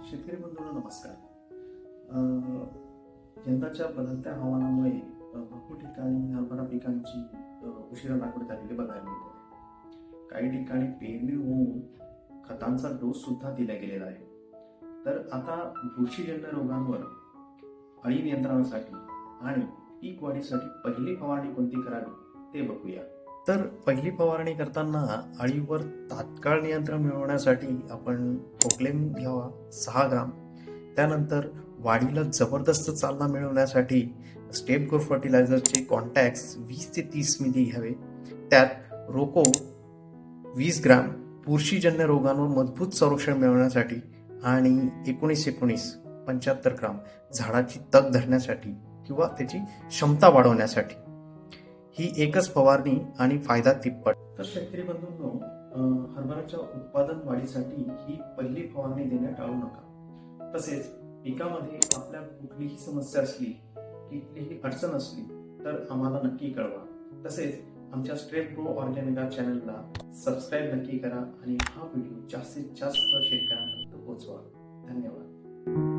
शेतकरी बंधूंनो नमस्कार. यंदाच्या बदलत्या हवामानामुळे भरपूर ठिकाणी हरभरा पिकांची उशिरा लागवड झालेली बघायला मिळते. काही ठिकाणी पेरणी होऊन खतांचा डोस सुद्धा दिला गेलेला आहे. तर आता बुरशीजन्य रोगांवर अळी नियंत्रणासाठी आणि पीक वाढीसाठी पहिली फवारणी कोणती करावी ते बघूया. तर पहिली फवारणी करताना अळीवर तात्काळ नियंत्रण मिळवण्यासाठी आपण प्रोक्लेम घ्यावा 6 ग्राम. त्यानंतर वाढीला जबरदस्त चालना मिळवण्यासाठी स्टेप ग्रो फर्टिलायझरचे कॉन्टॅक्ट्स 20 ते 30 मिली घ्यावे. त्यात रोको 20 ग्राम बुरशीजन्य रोगांवर मजबूत संरक्षण मिळवण्यासाठी आणि 19-19 75 ग्राम झाडाची तग धरण्यासाठी किंवा त्याची क्षमता वाढवण्यासाठी. ही एकच फवारणी आणि फायदा तिप्पट. तर शेतकरी बंधूंनो, हरभऱ्याच्या उत्पादन वाढीसाठी ही पहिली फवारणी देणे टाळू नका. तसेच पिकामध्ये आपल्या कुठलीही समस्या असली, कुठलीही अडचण असली तर आम्हाला नक्की कळवा. तसेच आमच्या स्ट्रेप ग्रो ऑर्गॅनिका चॅनलला सबस्क्राईब नक्की करा आणि हा व्हिडिओ जास्तीत जास्त शेतकऱ्यांपर्यंत पोहोचवा. धन्यवाद.